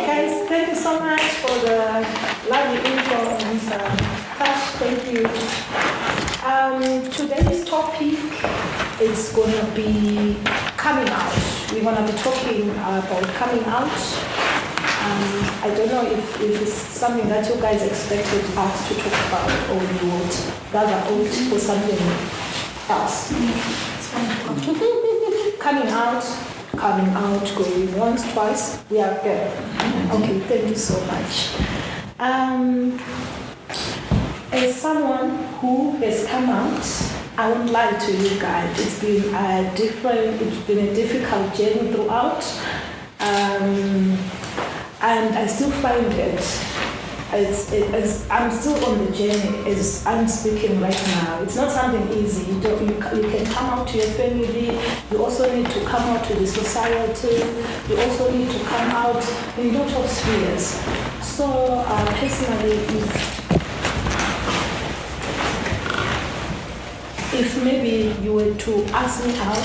Guys, thank you so much for the lovely intro and Tash, thank you. Today's topic is going to be coming out. We're going to be talking about coming out. I don't know if it's something that you guys expected us to talk about, or you would rather opt for something else. Coming out, going once, twice, we are good. Okay, thank you so much. As someone who has come out, I won't lie to you guys, it's been a difficult journey throughout. And I still find it, I'm still on the journey as I'm speaking right now. It's not something easy. You can come out to your family, you also need to come out to the society, you also need to come out in a lot of spheres. So personally, if maybe you were to ask me out,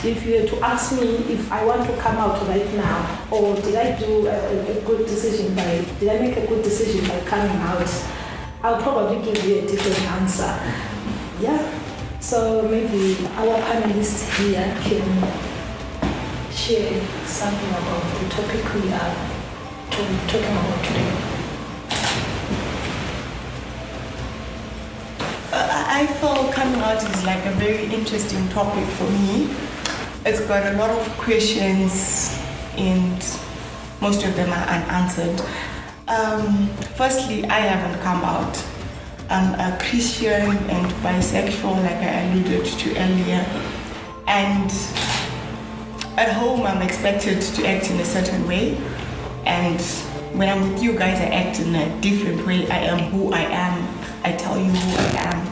if you were to ask me if I want to come out right now, or did I do a good decision did I make a good decision by coming out, I'll probably give you a different answer. Yeah. So maybe our panelists here can share something about the topic we are talking about today. I feel coming out is like a very interesting topic for me. It's got a lot of questions and most of them are unanswered. Firstly, I haven't come out. I'm a Christian and bisexual, like I alluded to earlier. And at home, I'm expected to act in a certain way. And when I'm with you guys, I act in a different way. I am who I am. I tell you who I am.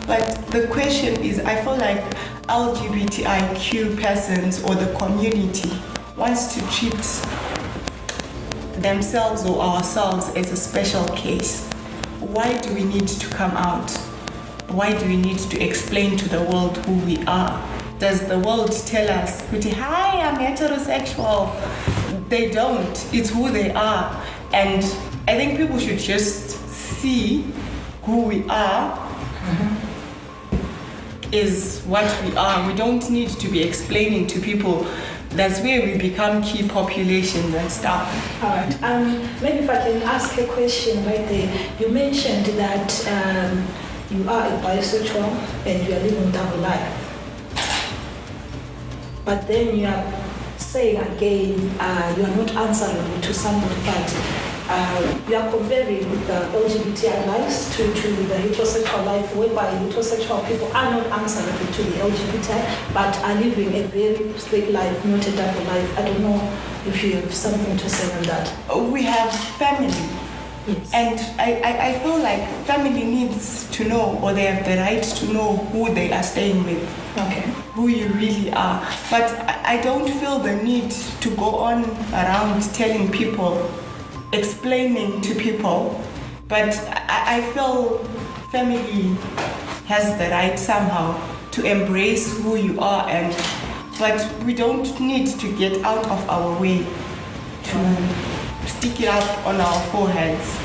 But the question is, I feel like LGBTIQ persons or the community wants to treat themselves or ourselves as a special case. Why do we need to come out? Why do we need to explain to the world who we are? Does the world tell us, hi, I'm heterosexual? They don't. It's who they are. And I think people should just see who we are. Is what we are. We don't need to be explaining to people. That's where we become key populations and stuff. All right. Maybe if I can ask a question right there. You mentioned that you are a bisexual and you are living double life. But then you are saying again, you are not answerable to somebody, but we are comparing the LGBTI lives to the heterosexual life, whereby heterosexual people are not answerable to the LGBTI, but are living a very straight life, not a double life. I don't know if you have something to say on that. We have family. Yes. And I feel like family needs to know, or they have the right to know who they are staying with. Okay. Who you really are. But I don't feel the need to go on around telling people, explaining to people, but I feel family has the right somehow to embrace who you are, but we don't need to get out of our way to stick it up on our foreheads.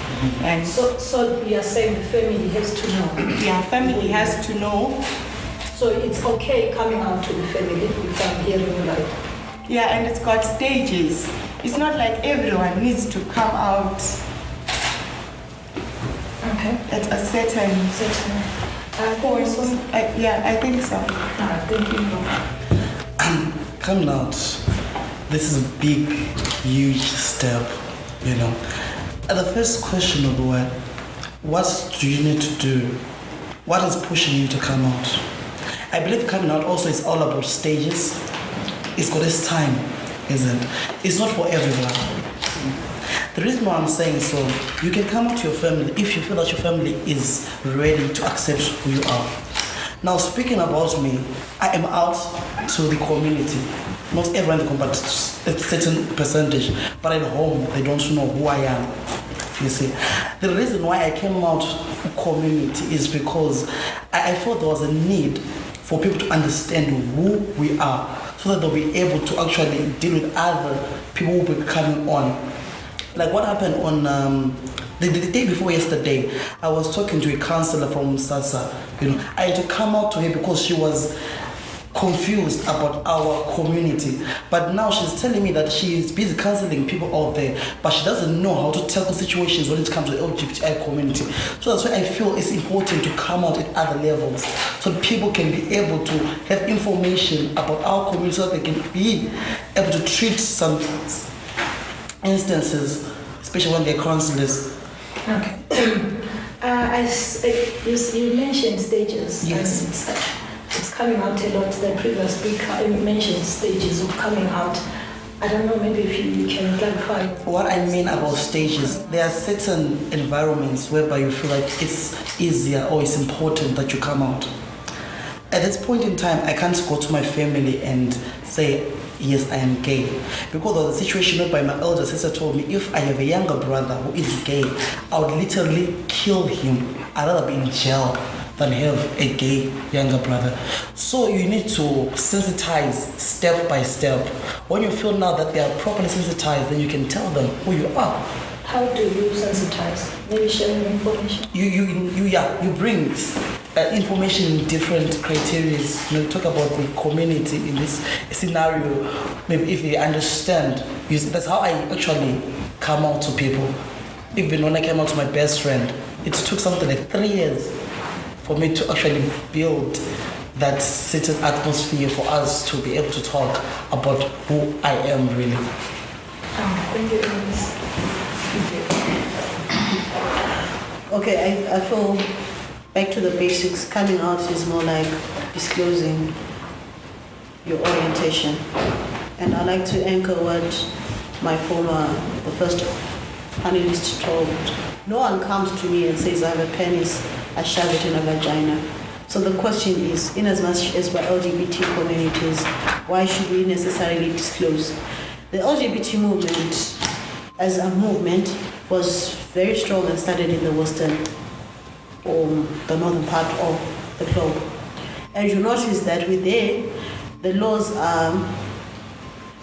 And so you are saying the family has to know? Yeah, family has to know. So it's okay coming out to the family, if I'm hearing you right? Yeah, and it's got stages. It's not like everyone needs to come out at a certain point. I think so. Thank you. Coming out, this is a big, huge step, And the first question will be, what do you need to do? What is pushing you to come out? I believe coming out also is all about stages. It's got its time, isn't it? It's not for everyone. The reason why I'm saying so, you can come out to your family if you feel that your family is ready to accept who you are. Now, speaking about me, I am out to the community. Not everyone in the community, but a certain percentage. But at home, they don't know who I am. You see, the reason why I came out to community is because I thought there was a need for people to understand who we are, so that they'll be able to actually deal with other people who will be coming on. Like what happened on the day before yesterday, I was talking to a counselor from SASA. I had to come out to her because she was confused about our community. But now she's telling me that she is busy counseling people out there, but she doesn't know how to tackle situations when it comes to the LGBTI community. So that's why I feel it's important to come out at other levels so that people can be able to have information about our community so that they can be able to treat some instances, especially when they're counselors. Okay. You mentioned stages. Yes. And it's coming out a lot. The previous speaker mentioned stages of coming out. I don't know, maybe if you can clarify. What I mean about stages, there are certain environments whereby you feel like it's easier or it's important that you come out. At this point in time, I can't go to my family and say, yes, I am gay. Because of the situation whereby my elder sister told me, if I have a younger brother who is gay, I would literally kill him. I'd rather be in jail than have a gay younger brother. So you need to sensitize step by step. When you feel now that they are properly sensitized, then you can tell them who you are. How do you sensitize? Maybe sharing information? You bring information in different criteria. You talk about the community in this scenario. Maybe if they understand, that's how I actually come out to people. Even when I came out to my best friend, it took something like 3 years for me to actually build that certain atmosphere for us to be able to talk about who I am really. Thank you, Ernest. Okay, I feel back to the basics. Coming out is more like disclosing your orientation. And I like to anchor what the first panelist told. No one comes to me and says, I have a penis, I shove it in a vagina. So the question is, in as much as we're LGBT communities, why should we necessarily disclose? The LGBT movement, as a movement, was very strong and started in the western or the northern part of the globe. And you notice that with there, the laws are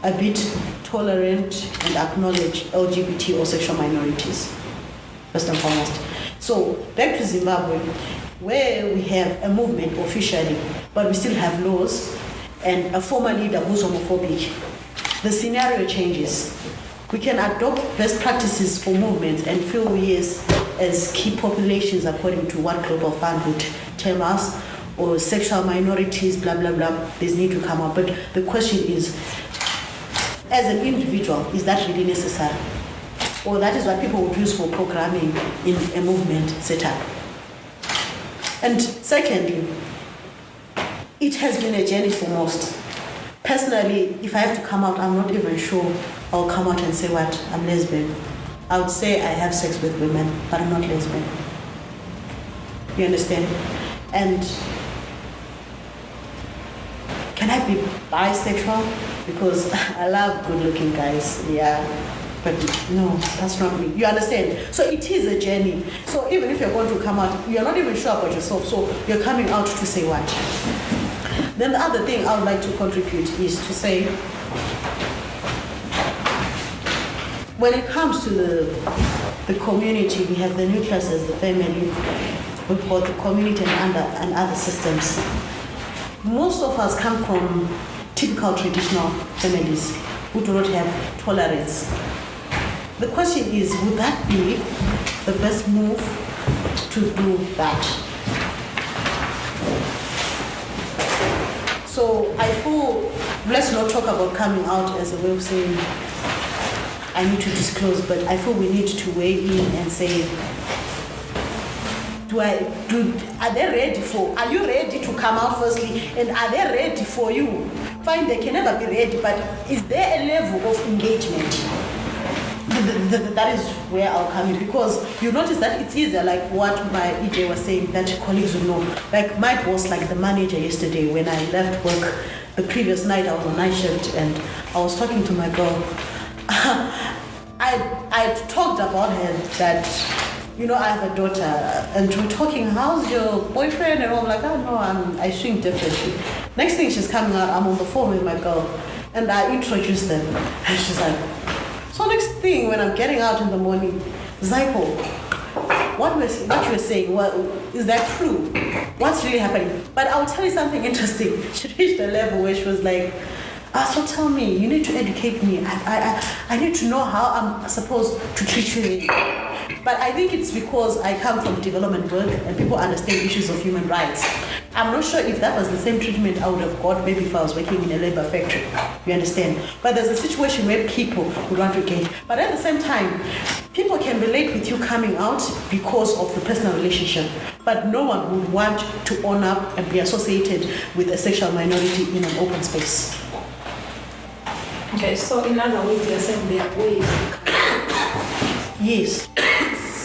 a bit tolerant and acknowledge LGBT or sexual minorities, first and foremost. So back to Zimbabwe, where we have a movement officially, but we still have laws and a former leader who's homophobic. The scenario changes. We can adopt best practices for movements and feel we as key populations according to what Global Fund would tell us, or sexual minorities, blah, blah, blah, this need to come up. But the question is, as an individual, is that really necessary? Or that is what people would use for programming in a movement setup. And secondly, it has been a journey for most. Personally, if I have to come out, I'm not even sure I'll come out and say what, I'm lesbian. I would say I have sex with women, but I'm not lesbian. You understand? And can I be bisexual? Because I love good-looking guys, yeah. But no, that's not me. You understand? So it is a journey. So even if you're going to come out, you're not even sure about yourself, so you're coming out to say what? Then the other thing I would like to contribute is to say, when it comes to the community, we have the nucleus as the family, we've got the community and other systems. Most of us come from typical traditional families who do not have tolerance. The question is, would that be the best move to do that? So I feel, let's not talk about coming out as a way of saying, I need to disclose, but I feel we need to weigh in and say, are you ready to come out firstly, and are they ready for you? Fine, they can never be ready, but is there a level of engagement? That is where I'll come in, because you notice that it's easier, like what my EJ was saying, that colleagues would know. Like my boss, like the manager yesterday, when I left work the previous night, I was on night shift, and I was talking to my girl. I talked about her that, I have a daughter, and we're talking, how's your boyfriend? And I'm like, oh no, I swing differently. Next thing she's coming out, I'm on the phone with my girl, and I introduced them, and she's like, So next thing, when I'm getting out in the morning, Zyko, what you were saying, is that true? What's really happening? But I'll tell you something interesting. She reached a level where she was like, so tell me, you need to educate me. I need to know how I'm supposed to treat you. But I think it's because I come from development work and people understand issues of human rights. I'm not sure if that was the same treatment I would have got maybe if I was working in a labor factory. You understand? But there's a situation where people would want to engage. But at the same time, people can relate with you coming out because of the personal relationship. But no one would want to own up and be associated with a sexual minority in an open space. Okay, so in other words, you're saying there are ways Yes.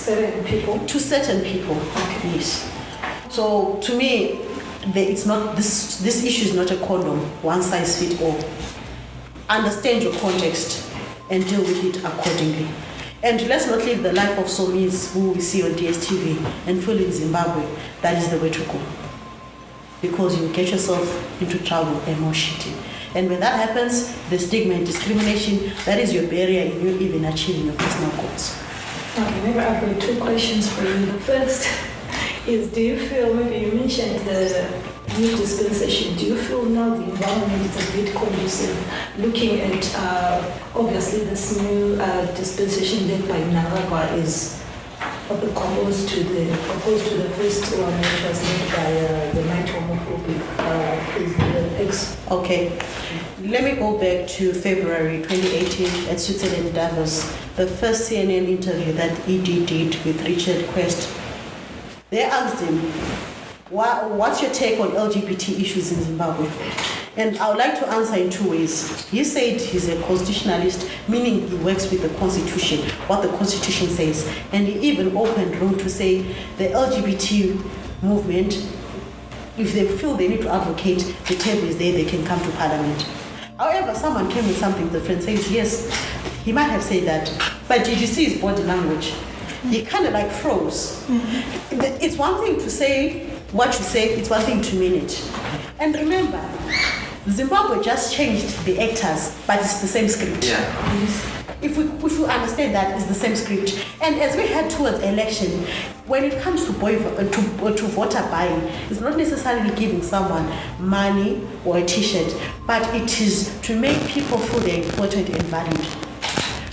certain people. To certain people. Okay. Yes. So to me, it's not this issue is not a condom, one size fits all. Understand your context and deal with it accordingly. And let's not live the life of Somis who we see on DSTV and feel in Zimbabwe. That is the way to go. Because you get yourself into trouble and more shitty. And when that happens, the stigma and discrimination, that is your barrier in you even achieving your personal goals. Okay, maybe I've got two questions for you. The first is, do you feel, maybe you mentioned the new dispensation, do you feel now the environment is a bit conducive, looking at obviously this new dispensation led by Nangagwa is opposed to the first one, which was led by the night homophobic president ex. Okay, let me go back to February 2018 at Switzerland, Davos, the first CNN interview that ED did with Richard Quest. They asked him, what's your take on LGBT issues in Zimbabwe? And I would like to answer in two ways. He said he's a constitutionalist, meaning he works with the Constitution, what the Constitution says. And he even opened room to say the LGBT movement, if they feel they need to advocate, the table is there, they can come to Parliament. However, someone came with something different, says yes, he might have said that. But did you see his body language? He kind of like froze. Mm-hmm. It's one thing to say what you say, it's one thing to mean it. And remember, Zimbabwe just changed the actors, but it's the same script. Yeah. If we understand that, it's the same script. And as we head towards election, when it comes to voter buying, it's not necessarily giving someone money or a t-shirt, but it is to make people feel they're important and valued.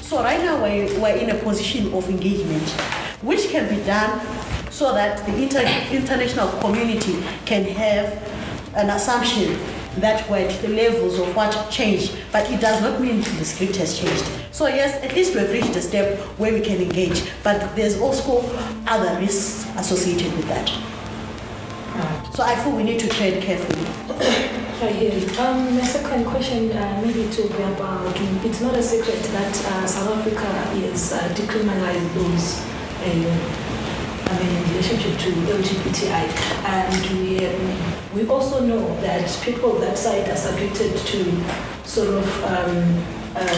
So right now we're in a position of engagement, which can be done so that the international community can have an assumption that we're at the levels of what changed, but it does not mean the script has changed. So yes, at least we've reached a step where we can engage, but there's also other risks associated with that. So I feel we need to tread carefully. I hear you. My second question maybe to be about, it's not a secret that South Africa is decriminalized those in relationship to LGBTI, and we also know that people that side are subjected to sort of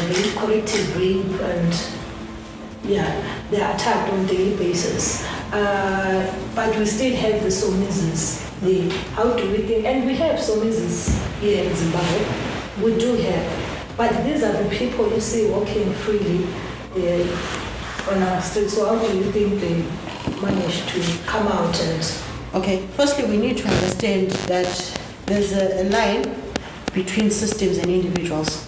very corrective rape, and they are attacked on a daily basis. But we still have the Somizes. How do we think? And we have Somizes here in Zimbabwe. We do have, but these are the people you see walking freely on our streets. So how do you think they manage to come out and... Okay, firstly we need to understand that there's a line between systems and individuals.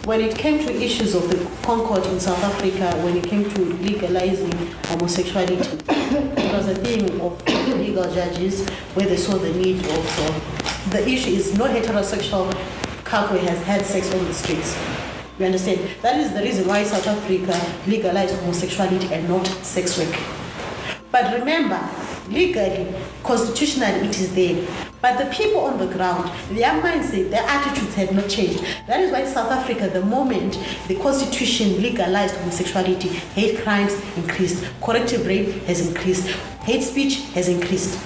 When it came to issues of the Concord in South Africa, when it came to legalizing homosexuality, it was a thing of legal judges where they saw the need of... the issue is no heterosexual couple has had sex on the streets. You understand? That is the reason why South Africa legalized homosexuality and not sex work. But remember, legally, constitutionally, it is there. But the people on the ground, their mindset, their attitudes had not changed. That is why South Africa, the moment the constitution legalized homosexuality, hate crimes increased, corrective rape has increased, hate speech has increased.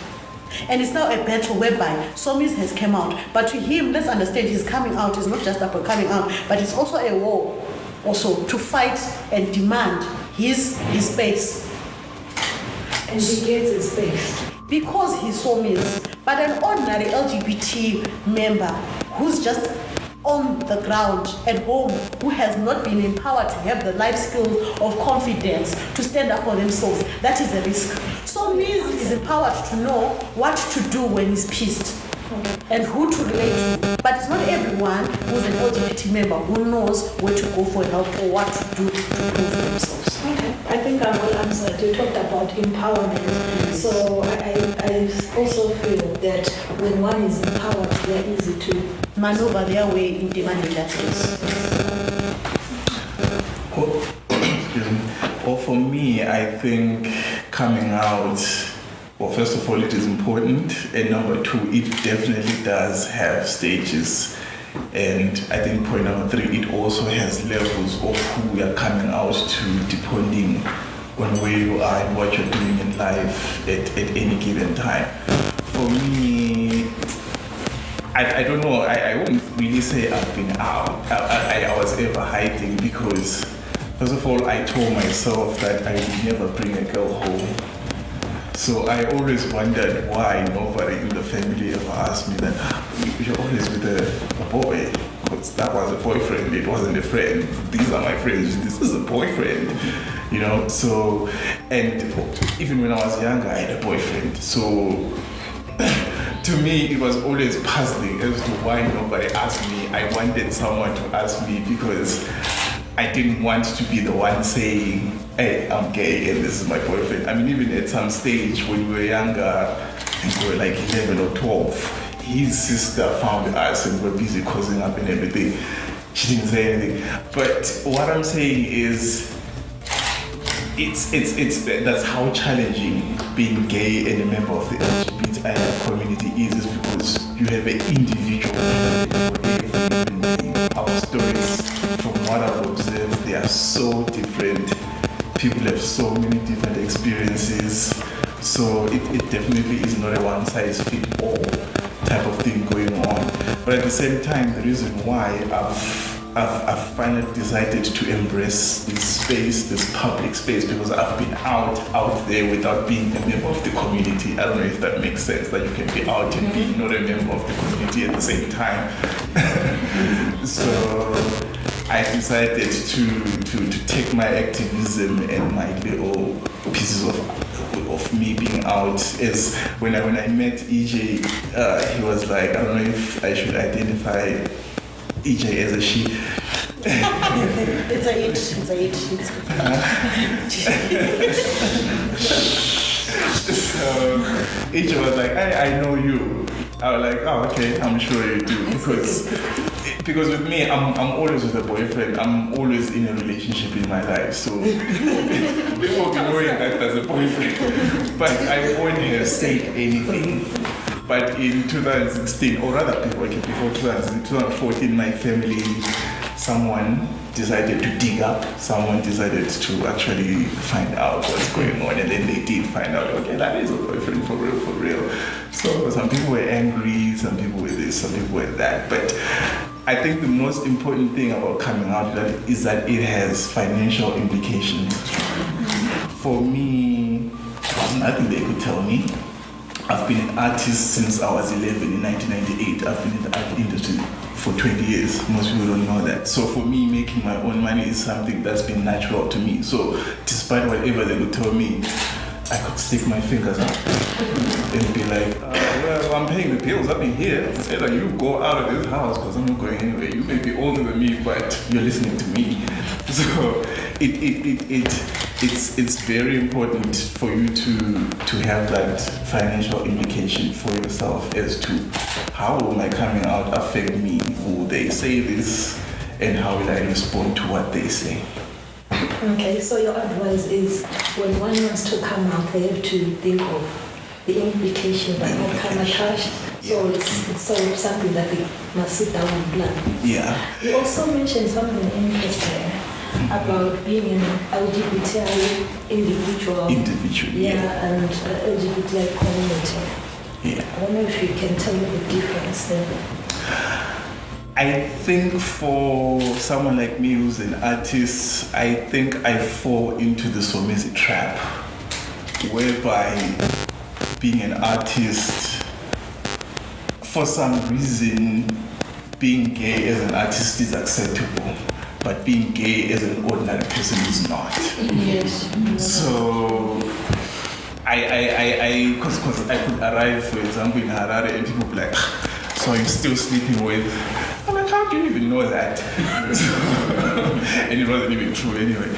And it's now a battle whereby Somis has come out. But to him, let's understand, his coming out is not just about coming out, but it's also a war also to fight and demand his space. And he gets his space. Because he's Somis. But an ordinary LGBT member who's just on the ground at home who has not been empowered to have the life skills of confidence to stand up for themselves, that is a risk. So Miz is empowered to know what to do when he's pissed and who to relate to. But it's not everyone who's an LGBT member who knows where to go for help or what to do to prove themselves. Okay, I think I will answer. You talked about empowerment. So I also feel that when one is empowered, they're easy to maneuver their way in demanding justice. Excuse me. Well, for me, I think coming out, well, first of all, it is important, and number two, it definitely does have stages. And I think point number three, it also has levels of who we are coming out to, depending on where you are and what you're doing in life at any given time. For me, I don't know, I wouldn't really say I've been out. I was ever hiding because, first of all, I told myself that I would never bring a girl home. So I always wondered why nobody in the family ever asked me that, you're always with a boy. Because that was a boyfriend, it wasn't a friend. These are my friends, this is a boyfriend. You know, so, and even when I was younger, I had a boyfriend. So to me, it was always puzzling as to why nobody asked me. I wanted someone to ask me because I didn't want to be the one saying, hey, I'm gay and this is my boyfriend. I mean, even at some stage when we were younger, I think we were like 11 or 12, his sister found us and we were busy causing up and everything. She didn't say anything. But what I'm saying is, it's that's how challenging being gay and a member of the LGBTI community is because you have an individual our stories, from what I've observed, they are so different. People have so many different experiences. So it definitely is not a one-size-fits-all type of thing going on. But at the same time, the reason why I've finally decided to embrace this space, this public space, because I've been out there without being a member of the community. I don't know if that makes sense, that you can be out and be not a member of the community at the same time. So I decided to take my activism and my little pieces of me being out. As when I met EJ, he was like, I don't know if I should identify EJ as a she. It's a it. So EJ was like, I know you. I was like, oh, okay, I'm sure you do. Because with me, I'm always with a boyfriend. I'm always in a relationship in my life. So people will be knowing that there's a boyfriend. But I wouldn't have said anything. But in 2016, or rather before 2014, my family, someone decided to dig up, someone decided to actually find out what's going on, and then they did find out, okay, that is a boyfriend for real. So some people were angry, some people were this, some people were that, but I think the most important thing about coming out is that it has financial implications. For me, there was nothing they could tell me. I've been an artist since I was 11 in 1998. I've been in the art industry for 20 years. Most people don't know that. So for me, making my own money is something that's been natural to me. So despite whatever they would tell me, I could stick my fingers out and be like, well, I'm paying the bills, I've been here. Instead of you go out of this house because I'm not going anywhere. You may be older than me, but you're listening to me. So it's very important for you to have that financial implication for yourself as to how will my coming out affect me? Will they say this? And how will I respond to what they say? Okay, so your advice is when one wants to come out, they have to think of the implications that will come attached. So it's sort of something that they must sit down and plan. Yeah. You also mentioned something interesting about being an LGBTI individual. Yeah, and LGBTI community. Yeah. I don't know if you can tell me the difference there. I think for someone like me who's an artist, I think I fall into the Somizi trap, whereby being an artist, for some reason, being gay as an artist is acceptable, but being gay as an ordinary person is not. Yes. So because I could arrive, for example, in Harare and people be like, so you're still sleeping with? I'm like, how do you even know that? And it wasn't even true anyway.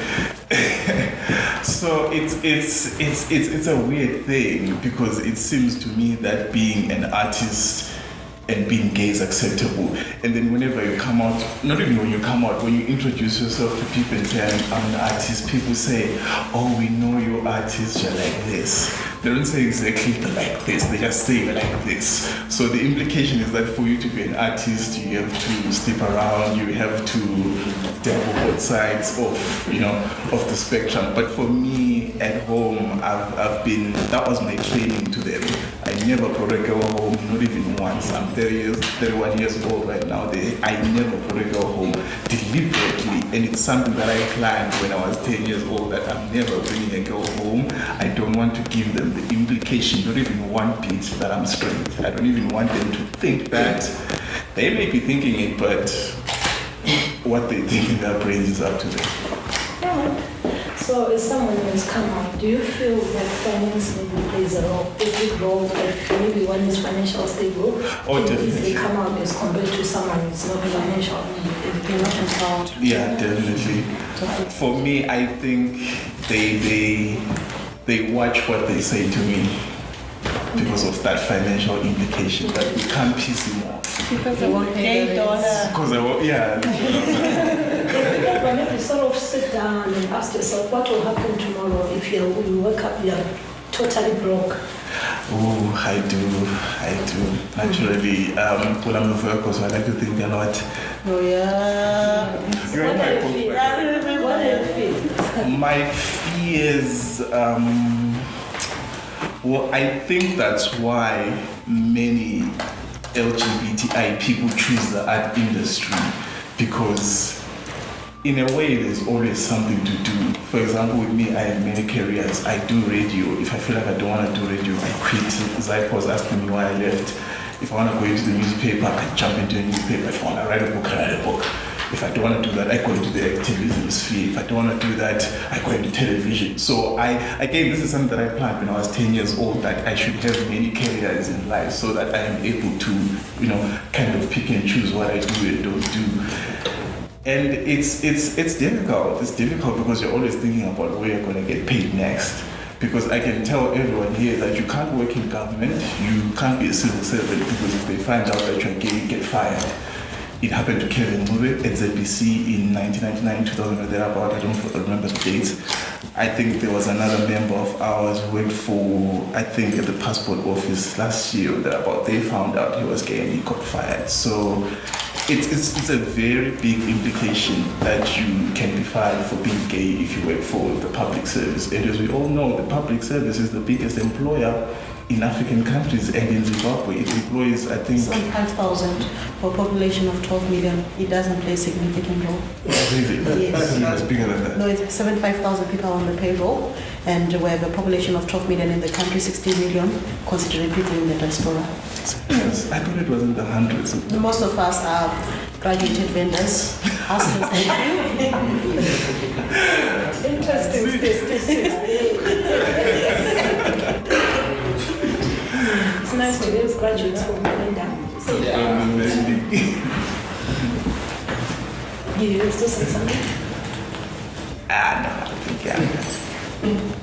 So it's a weird thing, because it seems to me that being an artist and being gay is acceptable. And then whenever you come out, not even when you come out, when you introduce yourself to people and say, I'm an artist, people say, oh, we know you're artists, you're like this. They don't say exactly like this, they just say like this. So the implication is that for you to be an artist, you have to step around, you have to dabble both sides of the spectrum. But for me at home, I've been, that was my training to them. I never brought a girl home, not even once. I'm 31 years old right now. I never brought a girl home deliberately, and it's something that I planned when I was 10 years old, that I'm never bringing a girl home. I don't want to give them the implication, not even one bit, that I'm straight. I don't even want them to think that. They may be thinking it, but what they think in their brains is up to them. Yeah. So as someone who has come out, do you feel like finance maybe plays a big role if maybe one is financially stable? Oh, definitely. If they come out as compared to someone who's not financial, if they're not empowered. Yeah, definitely. For me, I think they watch what they say to me because of that financial implication, that we can't piss him off. Because I want gay daughter. Because I want, yeah. Maybe sort of sit down and ask yourself, what will happen tomorrow if you wake up, you're totally broke? Oh, I do. Naturally, when I'm at work, so I like to think a lot. Oh yeah. What do you feel? My fears, well, I think that's why many LGBTI people choose the art industry, because in a way there's always something to do. For example, with me, I have many careers. I do radio. If I feel like I don't want to do radio, I quit. Zyke was asking me why I left. If I want to go into the newspaper, I jump into a newspaper. If I want to write a book, I write a book. If I don't want to do that, I go into the activism sphere. If I don't want to do that, I go into television. So again, this is something that I planned when I was 10 years old, that I should have many careers in life so that I am able to, kind of pick and choose what I do and don't do. And it's difficult. It's difficult because you're always thinking about where you're going to get paid next. Because I can tell everyone here that you can't work in government, you can't be a civil servant, because if they find out that you're gay, you get fired. It happened to Kevin Mube at ZBC in 1999, 2000, or thereabout. I don't remember the dates. I think there was another member of ours who worked for, I think, at the passport office last year or thereabout. They found out he was gay and he got fired. So it's a very big implication that you can be fired for being gay if you work for the public service. And as we all know, the public service is the biggest employer in African countries, and in Zimbabwe it employs, I think, some 5,000 for a population of 12 million. It doesn't play a significant role. Really? Yes. I think it's bigger than that. No, it's 75,000 people on the payroll, and we have a population of 12 million in the country, 16 million considering people in the diaspora. Yes, I thought it was in the hundreds. Most of us are graduated vendors, hustlers, Interesting statistics. It's nice to have graduates from Canada. You still say something? No, I don't think, yeah.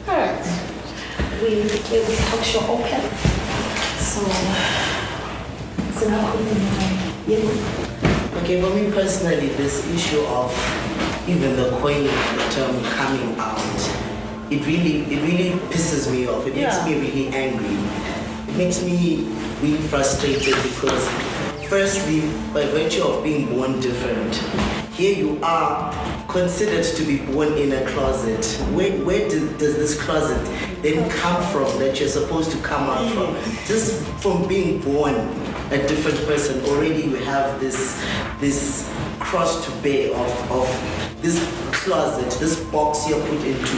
Alright. We keep this Talkshow open. So now Okay, for me personally, this issue of even the coining the term coming out, it really pisses me off. It makes me really angry. It makes me really frustrated because firstly, by virtue of being born different, here you are considered to be born in a closet. Where does this closet then come from that you're supposed to come out from? Just from being born a different person, already you have this cross to bear of this closet, this box you're put into.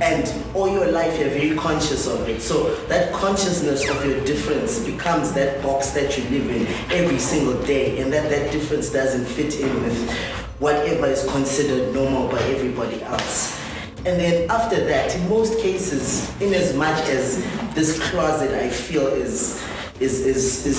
and all your life you're very conscious of it. So that consciousness of your difference becomes that box that you live in every single day, and that difference doesn't fit in with whatever is considered normal by everybody else. And then after that, in most cases, in as much as this closet I feel is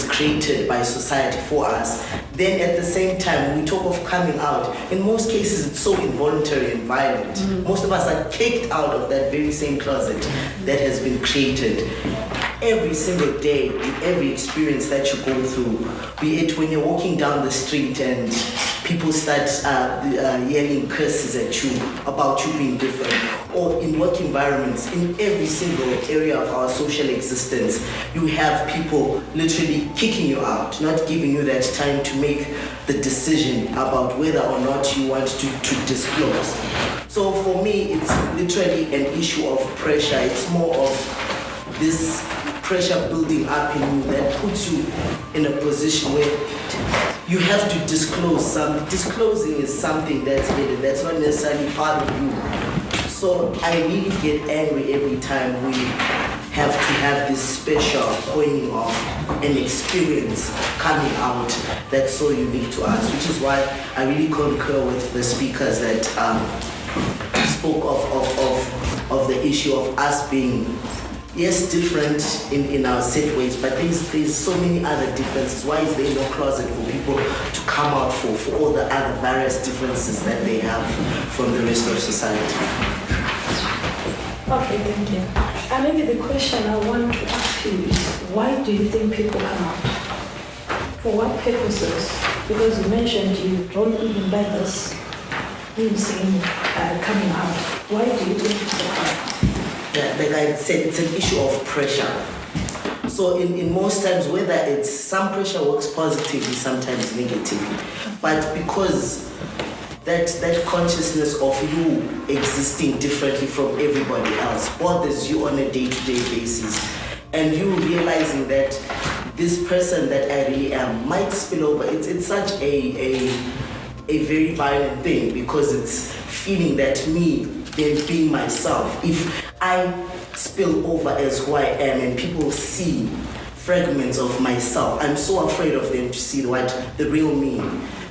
created by society for us, then at the same time we talk of coming out. In most cases it's so involuntary and violent. Most of us are kicked out of that very same closet that has been created. Every single day, in every experience that you go through, be it when you're walking down the street and people start yelling curses at you about you being different, or in work environments, in every single area of our social existence, you have people literally kicking you out, not giving you that time to make the decision about whether or not you want to disclose. So for me, it's literally an issue of pressure. It's more of this pressure building up in you that puts you in a position where you have to disclose something. Disclosing is something that's hidden, that's not necessarily part of you. So I really get angry every time we have to have this special pointing of an experience coming out that's so unique to us, which is why I really concur with the speakers that spoke of the issue of us being, yes, different in our set ways, but there's so many other differences. Why is there no closet for people to come out for all the other various differences that they have from the rest of society? Okay, thank you. And maybe the question I want to ask you is, why do you think people come out? For what purposes? Because you mentioned you don't even like this saying coming out. Why do you think people come out? Yeah, like I said, it's an issue of pressure. So in most times, whether it's some pressure works positively, sometimes negatively. But because that consciousness of you existing differently from everybody else bothers you on a day-to-day basis, and you realizing that this person that I really am might spill over, it's such a very violent thing, because it's feeling that me then being myself, if I spill over as who I am and people see fragments of myself, I'm so afraid of them to see what the real me.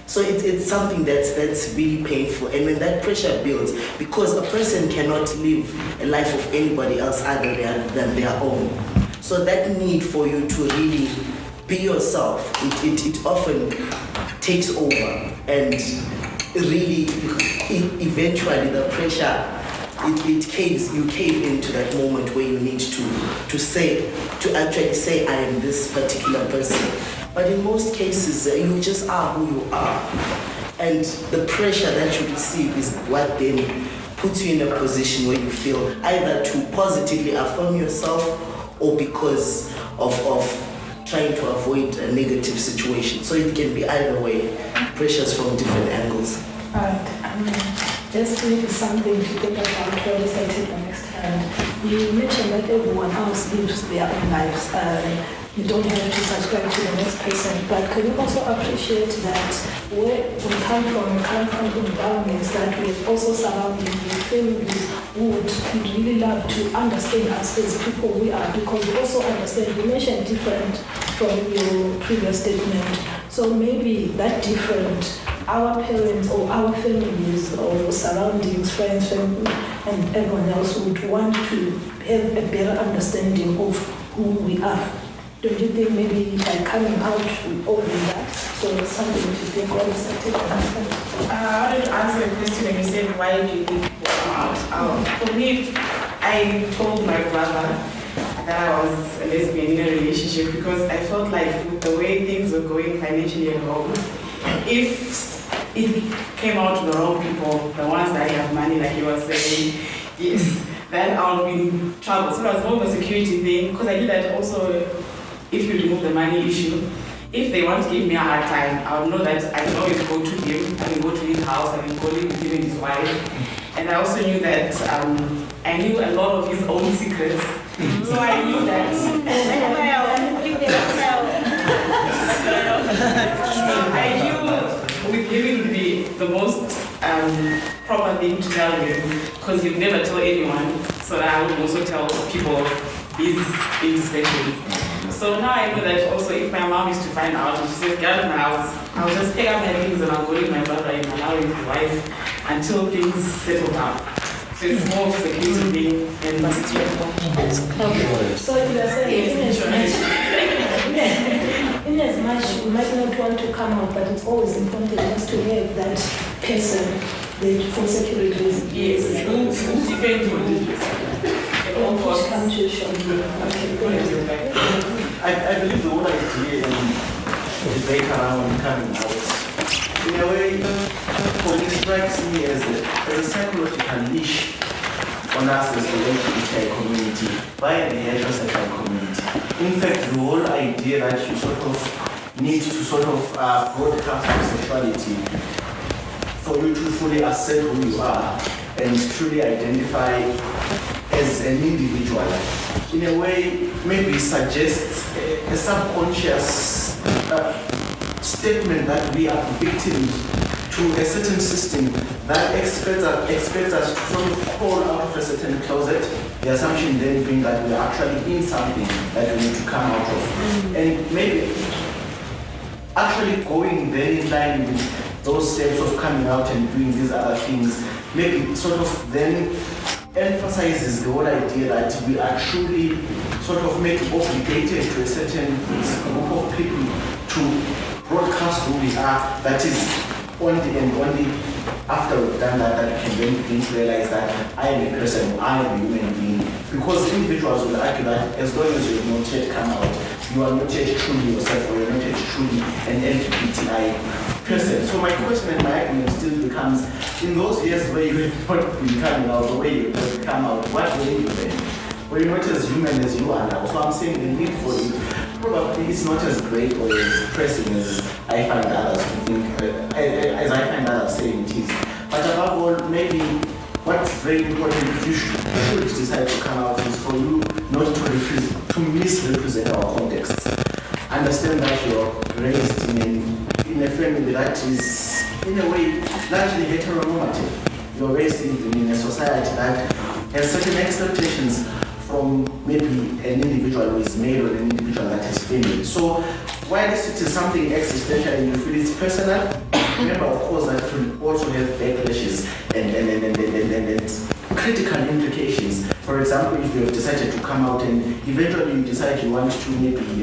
So it's something that's really painful. And when that pressure builds, because a person cannot live a life of anybody else other than their own. So that need for you to really be yourself, it often takes over, and really eventually the pressure, it caves, you cave into that moment where you need to actually say I am this particular person. But in most cases, you just are who you are. And the pressure that you receive is what then puts you in a position where you feel either to positively affirm yourself, or because of trying to avoid a negative situation. So it can be either way, pressures from different angles. Just maybe something to think about when I take the next hand. You mentioned that everyone else lives their own lives. You don't have to subscribe to the next person, but can you also appreciate that where we come from environments that we're also surrounded with families who would really love to understand us as people we are, because we also understand, you mentioned different from your previous statement. So maybe that different, our parents or our families or surroundings, friends, family, and everyone else would want to have a better understanding of who we are. Don't you think maybe by coming out we open that? So it's something to think what is that? I wanted to answer the question when you said why do you think people come out? For me, I told my brother that I was a lesbian in a relationship because I felt like with the way things were going financially at home, if it came out to the wrong people, the ones that have money, like you were saying, yes, then I'll be in trouble. So it was more of a security thing, because I knew that also if you remove the money issue, if they want to give me a hard time, I will know that I can always go to him, I can go to his house, I can go live with him and his wife. And I also knew that I knew a lot of his own secrets. So I knew that. So I knew with him it would be the most proper thing to tell you because you've never told anyone. So that I would also tell people these indiscretions. So now I know that also if my mom is to find out and she says, get out of my house, I'll just pick up my things and I'll go with my brother and allow with my wife until things settle down. So it's more of a security thing and Okay. So you are saying in as much you might not want to come out, but it's always important just to have that person for security reasons. yes, depending on Which comes to show you. Okay. I believe the whole idea and debate around coming out, in a way, for me strikes me as a psychological leash on us as the LGBTI community by the heterosexual community. In fact, the whole idea that you sort of need to sort of broadcast your sexuality for you to fully assert who you are and truly identify as an individual, in a way, maybe suggests a subconscious statement that we are victims to a certain system that expects us to sort of crawl out of a certain closet, the assumption then being that we are actually in something that we need to come out of. And maybe actually going then in line with those steps of coming out and doing these other things, maybe sort of then emphasizes the whole idea that we are truly sort of made obligated to a certain group of people to broadcast who we are. That is only and only after we've done that we can then begin to realize that I am a person, I am a human being. Because individuals will argue that as long as you have not yet come out, you are not yet truly yourself or you are not yet truly an LGBTI person. So my question and my argument still becomes, in those years where you have not been coming out, the way you have come out, what were you then? Were you not as human as you are now? So I'm saying the need for it probably is not as great or as pressing as I find others to think, as I find others saying it is. But above all, maybe what's very important if you should decide to come out is for you not to misrepresent our context. Understand that you're raised in a family that is, in a way, largely heteronormative. You're raised in a society that has certain expectations from maybe an individual who is male or an individual that is female. So while this is something existential and you feel it's personal, remember of course that it will also have backlashes and critical implications. For example, if you have decided to come out and eventually you decide you want to maybe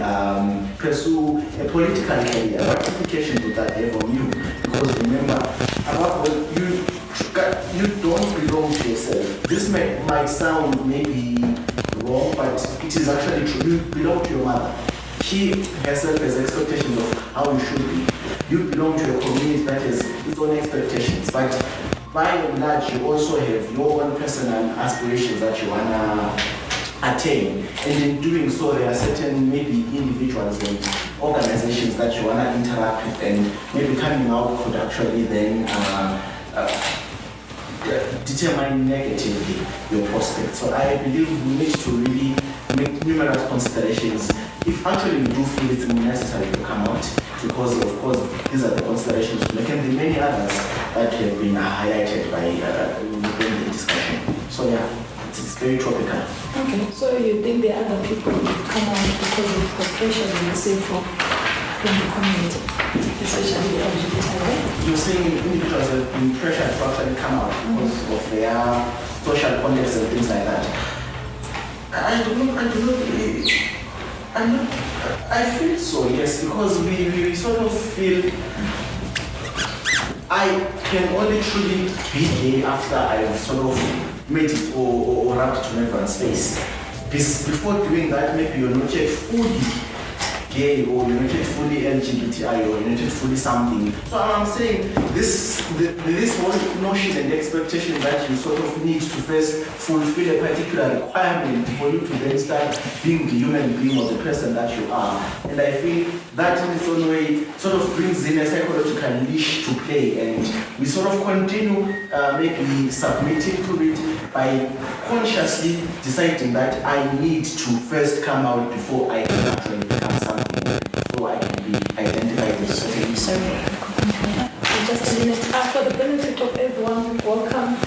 pursue a political career, what implication would that have on you? Because remember, above all, you don't belong to yourself. This might sound maybe wrong, but it is actually true. You belong to your mother. She herself has expectations of how you should be. You belong to a community that has its own expectations, but by and large, you also have your own personal aspirations that you want to attain. And in doing so, there are certain maybe individuals and organizations that you want to interact with, and maybe coming out could actually then determine negatively your prospects. So I believe we need to really make numerous considerations if actually we do feel it's necessary to come out, because of course these are the considerations to make, and the many others that have been highlighted by within the discussion. So yeah, it's very topical. Okay, so you think the other people come out because of the pressure they receive from the community, especially the LGBTI? You're saying individuals have been pressured to actually come out because of their social context and things like that. I feel so, yes, because we sort of feel I can only truly be gay after I've sort of made it or rubbed to everyone's face. Before doing that, maybe you're not yet fully gay or you're not yet fully LGBTI or you're not yet fully something. So I'm saying this whole notion and expectation that you sort of need to first fulfill a particular requirement for you to then start being the human being or the person that you are. And I feel that in its own way sort of brings in a psychological leash to play, and we sort of continue maybe submitting to it by consciously deciding that I need to first come out before I can actually become something, before I can be identified as something. Sorry, just a minute. For the benefit of everyone, welcome,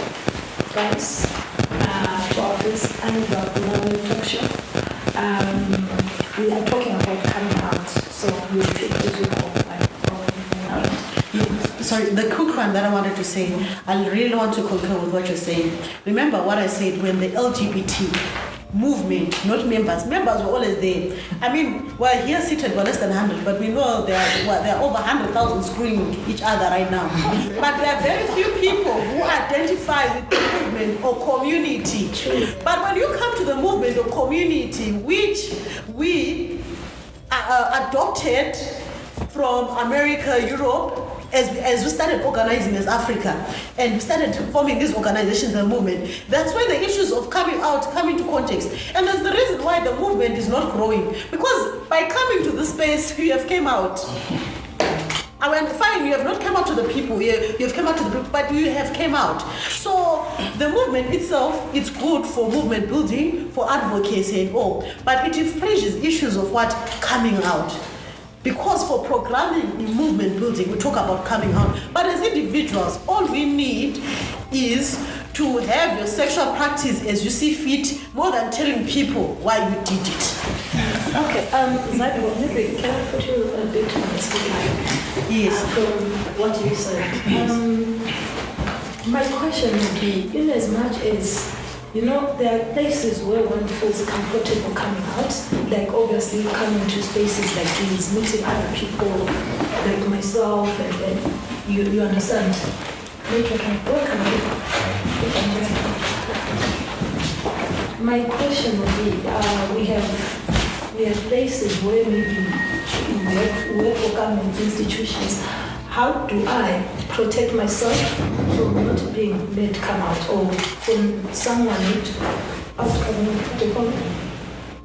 guys, to our first annual Bulawayo Talkshow. We are talking about coming out, so we'll take this with all. Sorry, the quick one that I wanted to say, I really want to concur with what you're saying. Remember what I said when the LGBT movement, not members were always there. I mean, we're here seated, we're less than 100, but we know there are over 100,000 screaming each other right now. But there are very few people who identify with the movement or community. But when you come to the movement or community, which we adopted from America, Europe, as we started organizing as Africa, and we started forming these organizations and movement, that's when the issues of coming out come into context. And that's the reason why the movement is not growing. Because by coming to this space, you have came out. I mean, fine, you have not come out to the people, you have come out to the people, but you have came out. So the movement itself, it's good for movement building, for advocacy and all, but it infringes issues of what? Coming out. Because for programming in movement building, we talk about coming out. But as individuals, all we need is to have your sexual practice as you see fit, more than telling people why you did it. Okay, Zimbabwean, maybe can I put you a bit on the spotlight? Yes. From what you said. Yes. My question would be, in as much as there are places where one feels comfortable coming out, like obviously coming to spaces like these, meeting other people like myself, and then you understand. My question would be, we have places where maybe we work for government institutions. How do I protect myself from not being made come out, or from someone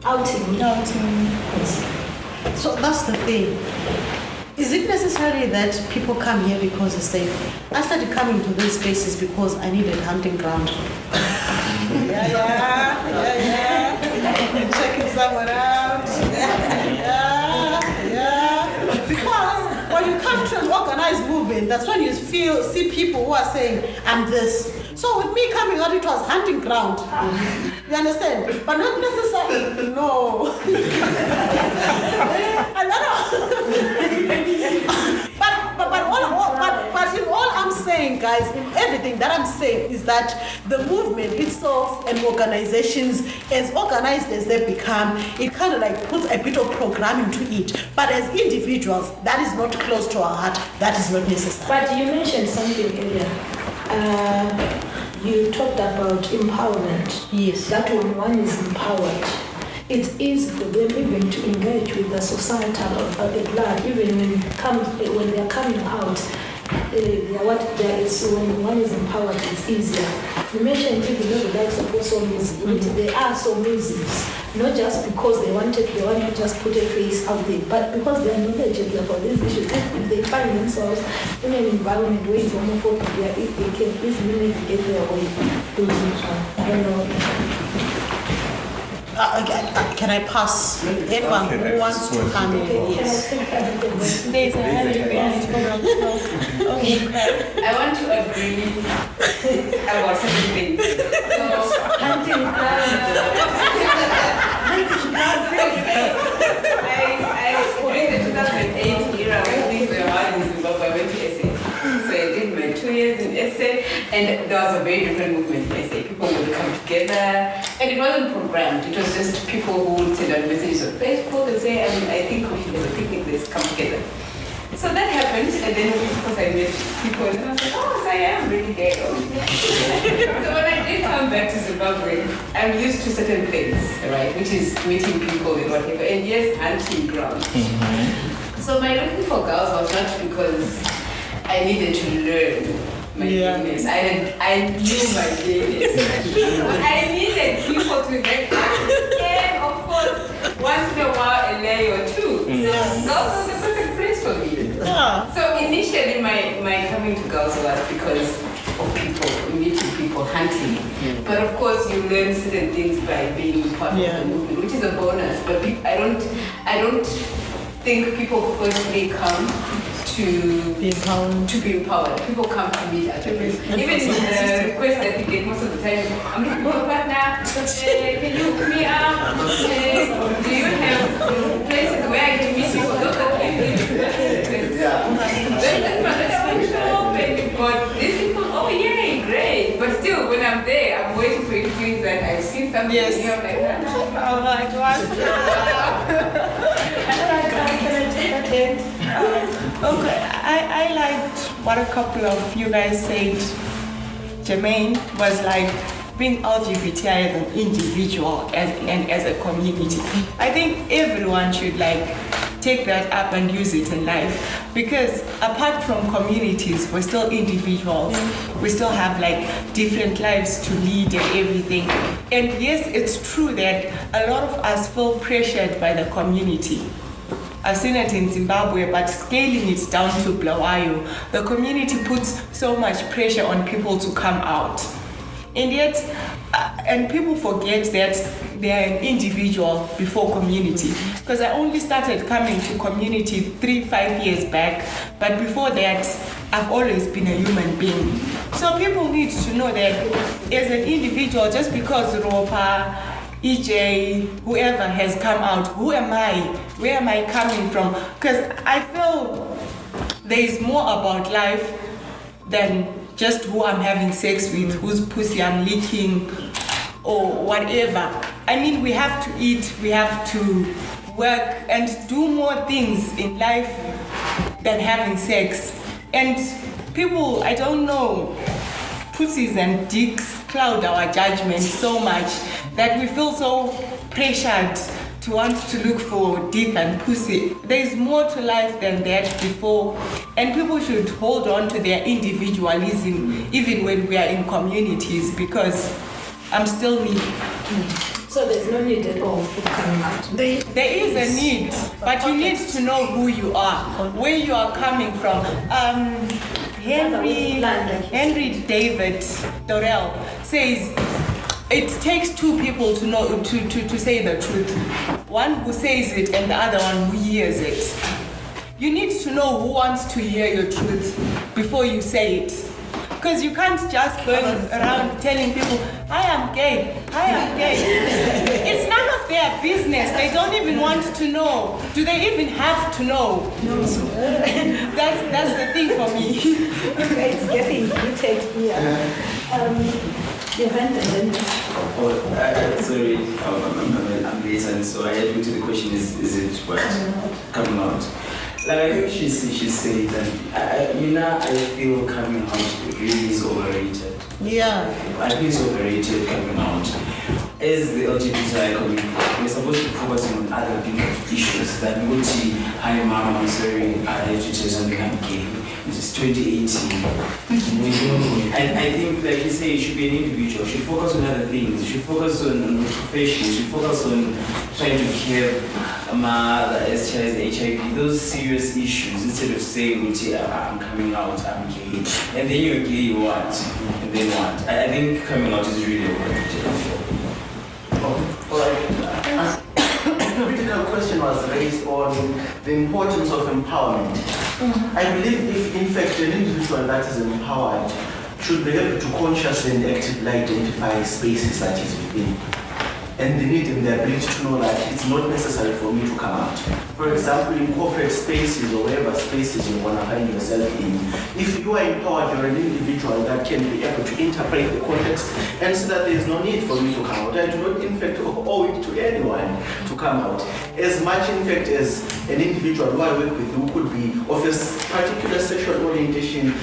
outing? So that's the thing. Is it necessary that people come here because it's safe? I started coming to these spaces because I needed hunting ground. Yeah. Checking someone out. Yeah. Because when you come to an organized movement, that's when you see people who are saying, I'm this. So with me coming out, it was hunting ground. You understand? But not necessarily, no. But in all I'm saying, guys, in everything that I'm saying is that the movement itself and organizations, as organized as they become, it kind of like puts a bit of programming to it. But as individuals, that is not close to our heart. That is not necessary. But you mentioned something earlier. You talked about empowerment. Yes. That when one is empowered, it's easy for them even to engage with the societal at large, even when they are coming out. When one is empowered, it's easier. You mentioned even the likes of also music. They are so music, not just because they want to just put a face out there, but because they are knowledgeable about these issues. If they find themselves in an environment where it's homophobia, if they can easily get their way through this one. I don't know. Can I pass? Anyone who wants to come in? Yes. There's a hand behind. I want to agree about certain things. So, hunting during the 2008 era, when things were hard in Zimbabwe, I went to SA. So I did my 2 years in SA, and there was a very different movement in SA. People would come together, and it wasn't programmed. It was just people who would send out messages on Facebook and say, I think we should have a picnic, let's come together. So that happened, and then of course I met people, and I was like, oh, so I am really gay. So when I did come back to Zimbabwe, I'm used to certain things, right, which is meeting people and whatever, and yes, hunting ground. So my looking for girls was not because I needed to learn my gayness. I knew my gayness. I needed people to hang out, and of course, once in a while, a lay or two. So girls was the perfect place for me. So initially, my coming to girls was because of people, meeting people, hunting. But of course, you learn certain things by being part of the movement, which is a bonus. But I don't think people firstly come to Be empowered. People come to meet at the place. Even the request that we get most of the time, I'm looking for a partner. Can you hook me up? Do you have places where I can meet people? Those are but these people, oh yay, great. But still, when I'm there, I'm waiting for you to feel that I've seen something. Yes. And you're like, Oh my God. Can I take that hand? Okay, I liked what a couple of you guys said. Jermaine was like being LGBTI as an individual and as a community. I think everyone should like take that up and use it in life, because apart from communities, we're still individuals. We still have like different lives to lead and everything. And yes, it's true that a lot of us feel pressured by the community. I've seen it in Zimbabwe, but scaling it down to Bulawayo, the community puts so much pressure on people to come out. And yet, and people forget that they are an individual before community. Because I only started coming to community 3-5 years back, but before that, I've always been a human being. So people need to know that as an individual, just because Ropa, EJ, whoever has come out, who am I? Where am I coming from? Because I feel there is more about life than just who I'm having sex with, whose pussy I'm licking, or whatever. I mean, we have to eat, we have to work and do more things in life than having sex. And people, I don't know, pussies and dicks cloud our judgment so much that we feel so pressured to want to look for dick and pussy. There is more to life than that before, and people should hold on to their individualism even when we are in communities, because I'm still me. So there's no need at all for coming out. There is a need, but you need to know who you are, where you are coming from. Henry David Thoreau says, it takes two people to know to say the truth. One who says it and the other one who hears it. You need to know who wants to hear your truth before you say it. Because you can't just go around telling people, I am gay, I am gay. It's none of their business. They don't even want to know. Do they even have to know? No. That's the thing for me. Okay, it's getting heated here. Your hand and then. Sorry, I'm listening, so I admit to the question, is it what? Coming out. Like I think she said that, I feel coming out really is overrated. Yeah. I think it's overrated coming out. As the LGBTI community, we're supposed to focus on other big issues that hi mom, I'm sorry, I have to tell something, I'm gay. This is 2018. And I think, like you say, you should be an individual. You should focus on other things. You should focus on profession. You should focus on trying to cure the STIs, HIV, those serious issues, instead of saying, I'm coming out, I'm gay. And then you're gay, you what? And then what? I think coming out is really overrated. The original question was raised on the importance of empowerment. I believe if in fact an individual that is empowered should be able to consciously and actively identify spaces that is within, and the need and the ability to know that it's not necessary for me to come out. For example, in corporate spaces or wherever spaces you want to find yourself in, if you are empowered, you're an individual that can be able to interpret the context and see that there is no need for me to come out. I do not in fact owe it to anyone to come out. As much in fact as an individual who I work with who could be of a particular sexual orientation,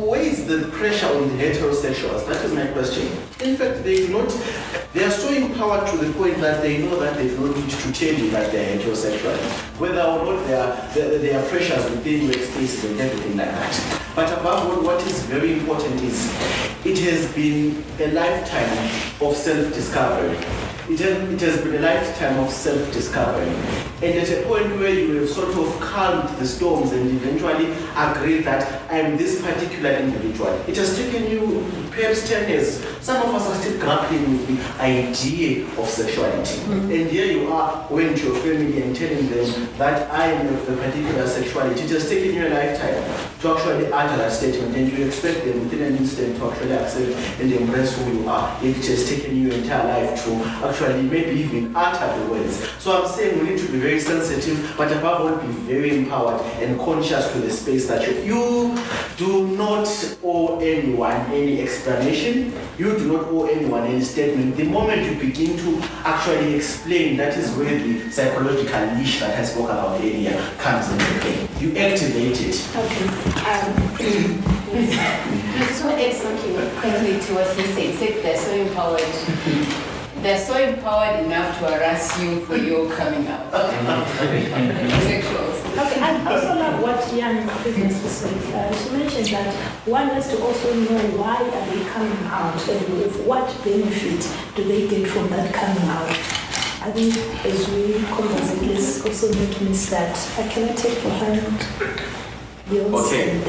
where is the pressure on the heterosexuals? That is my question. In fact, they are so empowered to the point that they know that there is no need to tell you that they are heterosexual, whether or not there are pressures within workspaces and everything like that. But above all, what is very important is it has been a lifetime of self-discovery. It has been a lifetime of self-discovery. And at a point where you have sort of calmed the storms and eventually agreed that I am this particular individual. It has taken you perhaps 10 years, some of us are still grappling with the idea of sexuality. And here you are going to your family and telling them that I am of a particular sexuality. It has taken you a lifetime to actually utter that statement, and you expect them within an instant to actually accept and embrace who you are. It has taken you your entire life to actually maybe even utter the words. So I'm saying we need to be very sensitive, but above all be very empowered and conscious to the space that you do not owe anyone any explanation. You do not owe anyone any statement. The moment you begin to actually explain, that is where the psychological leash that I spoke about earlier comes into play. You activate it. Okay. I just want to add something quickly to what he said. He said they're so empowered. They're so empowered enough to harass you for your coming out. Sexuals. Okay, I also love what Jan previously said. She mentioned that one has to also know why are they coming out and with what benefit do they get from that coming out. I think as we conversate, let's also make me start. Can I take your hand? Okay.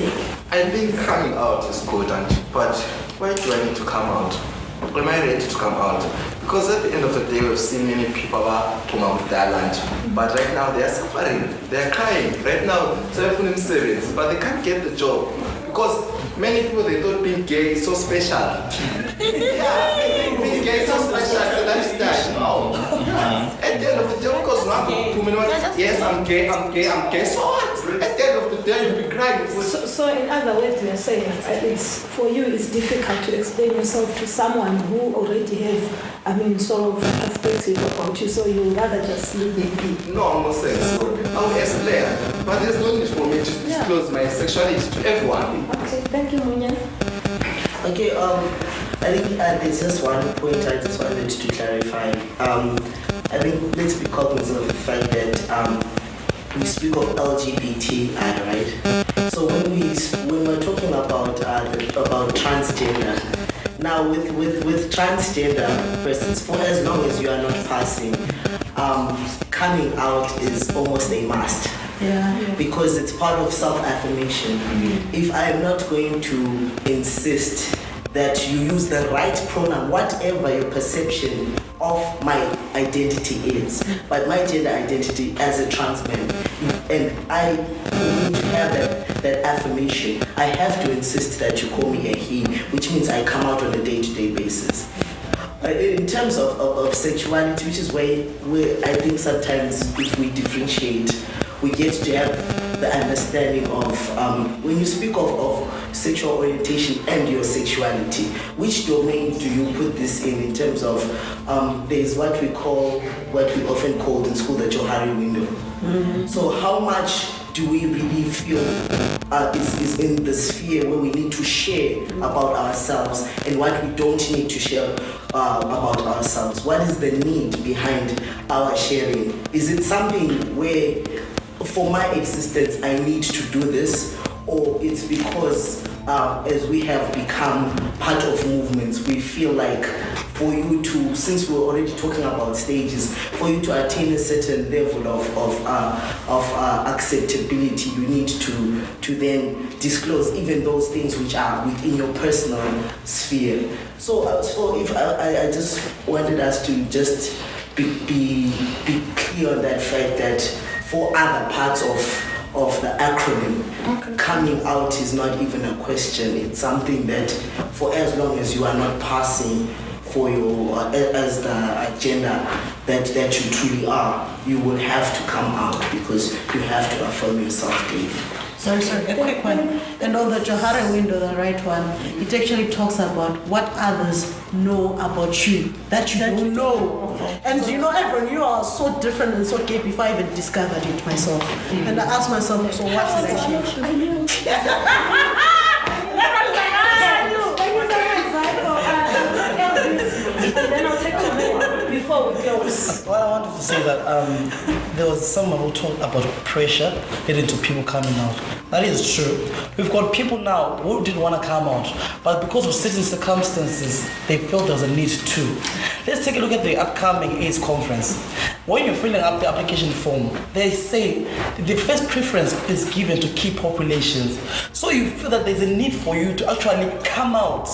I think coming out is good, but why do I need to come out? Am I ready to come out? Because at the end of the day, we've seen many people come out with their lunch, but right now they are suffering, they are crying. Right now, they're in service, but they can't get the job because many people they thought being gay is so special. Yeah, being gay is so special. So that's no. At the end of the day, because now yes, I'm gay. So what? At the end of the day, you'll be crying. So in other words, we are saying it's for you. It's difficult to explain yourself to someone who already has, sort of perspective about you. So you rather just leave it be. No, I'm not saying so. I'll explain, but there's no need for me to disclose my sexuality to everyone. Okay, thank you, Munyan. Okay, I think there's just one point I just wanted to clarify. I think let's be cognizant of the fact that we speak of LGBTI, right? So when we're talking about transgender, now with transgender persons, for as long as you are not passing, coming out is almost a must. Yeah. Because it's part of self-affirmation. If I am not going to insist that you use the right pronoun, whatever your perception of my identity is, but my gender identity as a trans man, and I need to have that affirmation, I have to insist that you call me a he, which means I come out on a day-to-day basis. In terms of sexuality, which is where I think sometimes if we differentiate, we get to have the understanding of when you speak of sexual orientation and your sexuality, which domain do you put this in terms of there's what we often call in school the Johari window. Mm-hmm. So how much do we really feel is in the sphere where we need to share about ourselves and what we don't need to share about ourselves? What is the need behind our sharing? Is it something where for my existence I need to do this, or it's because as we have become part of movements, we feel like for you to, since we're already talking about stages, for you to attain a certain level of acceptability, you need to then disclose even those things which are within your personal sphere. So if I just wanted us to just be clear on that fact that for other parts of the acronym, coming out is not even a question. It's something that for as long as you are not passing for your as the agenda that you truly are, you will have to come out because you have to affirm yourself daily. Sorry, a quick one. And on the Johari window, the right one, it actually talks about what others know about you that you don't know. And everyone, you are so different and so gay before I even discovered it myself. And I asked myself, so what should I change? I knew. Then I'll take a minute before we close. Well, I wanted to say that there was someone who talked about pressure leading to people coming out. That is true. We've got people now who didn't want to come out, but because of certain circumstances, they felt there was a need to. Let's take a look at the upcoming AIDS conference. When you're filling up the application form, they say the first preference is given to key populations. So you feel that there's a need for you to actually come out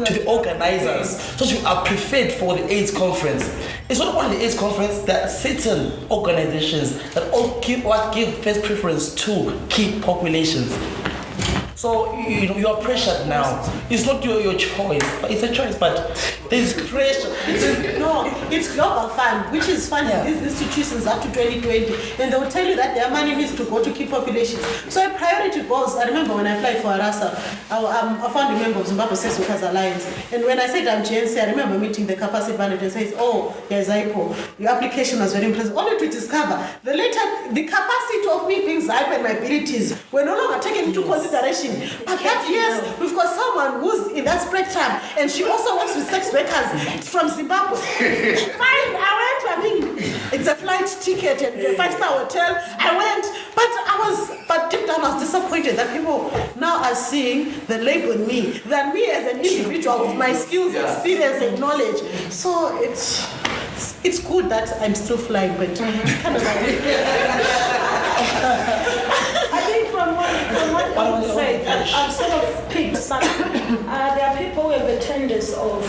to the organizers, so you are prepared for the AIDS conference. It's not only the AIDS conference, there are certain organizations that all give first preference to key populations. So you are pressured now. It's not your choice. It's a choice, but there's pressure. It's global fund, which is funding these institutions up to 2020, and they will tell you that their money needs to go to key populations. So a priority goes. I remember when I applied for ARASA, I'm a founding member of Zimbabwe Sex Workers Alliance, and when I said I'm GNC, I remember meeting the capacity manager and says, "Oh, there's IPO. Your application was very impressive." Only to discover the capacity of me being ZIPO and my abilities were no longer taken into consideration. But that yes, we've got someone who's in that spectrum, and she also works with sex workers from Zimbabwe. Fine, it's a flight ticket and a 5-star hotel. I went, but deep down I was disappointed that people now are seeing the label in me than me as an individual with my skills, experience, and knowledge. So it's good that I'm still flying, but kind of I think from what you said, I've sort of picked something. There are people who have attendance of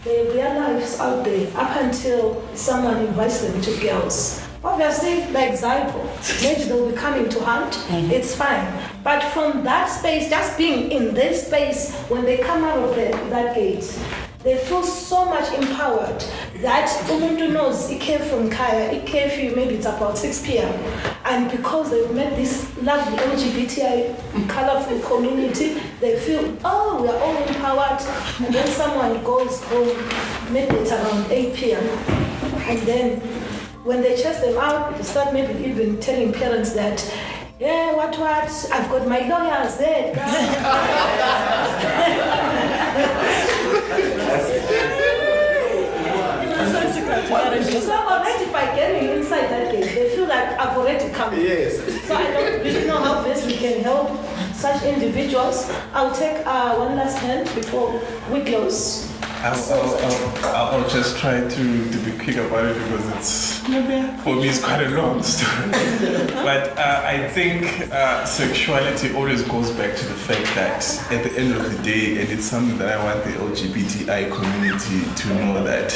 their lives out there up until someone invites them to GALZ. Obviously, like Zipo, maybe they'll be coming to hunt, it's fine. But from that space, just being in this space, when they come out of that gate, they feel so much empowered that umuntu knows it came from Kaya, it came for you, maybe it's about 6 p.m. And because they've met this lovely LGBTI colorful community, they feel, oh, we are all empowered. And then someone goes home, maybe it's around 8 p.m. And then when they chase them out, they start maybe even telling parents that, yeah, what, I've got my lawyers there. So already by getting inside that gate, they feel like I've already come. Yes. So I don't really know how best we can help such individuals. I'll take one last hand before we close. I'll just try to be quick about it because for me it's quite a long story. But I think sexuality always goes back to the fact that at the end of the day, and it's something that I want the LGBTI community to know, that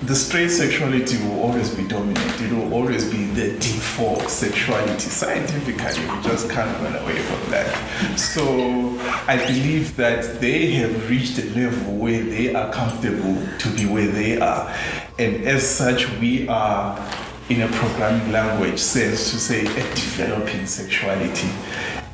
the straight sexuality will always be dominant. It will always be the default sexuality. Scientifically, we just can't run away from that. So I believe that they have reached a level where they are comfortable to be where they are. And as such, we are, in a programming language sense, to say a developing sexuality.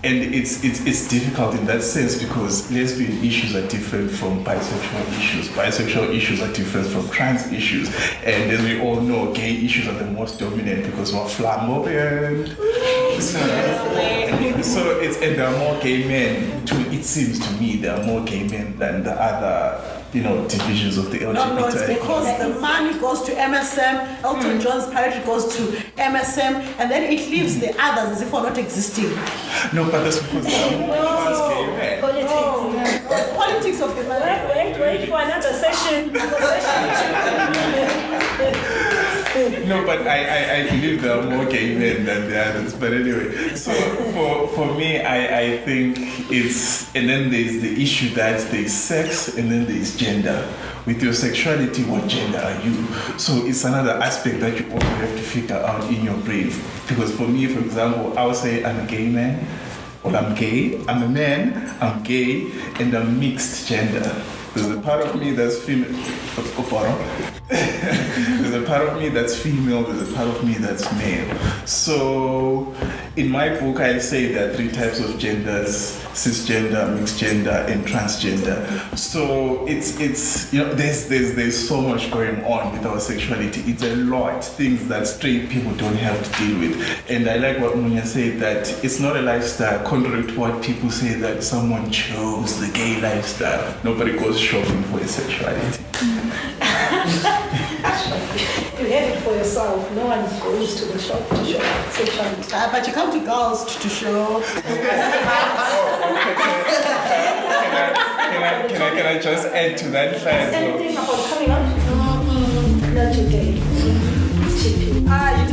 And it's difficult in that sense because lesbian issues are different from bisexual issues. Bisexual issues are different from trans issues. And as we all know, gay issues are the most dominant because we're flamboyant. So and there are more gay men. It seems to me there are more gay men than the other divisions of the LGBTI. No, it's because the money goes to MSM, Elton John's priority goes to MSM, and then it leaves the others as if we're not existing. No, but that's because there are more gay men. Politics of the money. Wait for another session. No, but I believe there are more gay men than the others. But anyway, so for me, I think and then there's the issue that there's sex and then there's gender. With your sexuality, what gender are you? So it's another aspect that you also have to figure out in your brain. Because for me, for example, I would say I'm a gay man, or I'm gay, I'm a man, I'm gay, and I'm mixed gender. There's a part of me that's female. There's a part of me that's female, there's a part of me that's male. So in my book, I say there are 3 types of genders: cisgender, mixed gender, and transgender. So it's there's so much going on with our sexuality. It's a lot, things that straight people don't have to deal with. And I like what Munya said, that it's not a lifestyle, contrary to what people say that someone chose the gay lifestyle. Nobody goes shopping for a sexuality. You had it for yourself. No one goes to the shop to shop sexuality. But you come to GALZ to show. Can I just add to that? Anything about coming out? Not today. It's cheap. You decided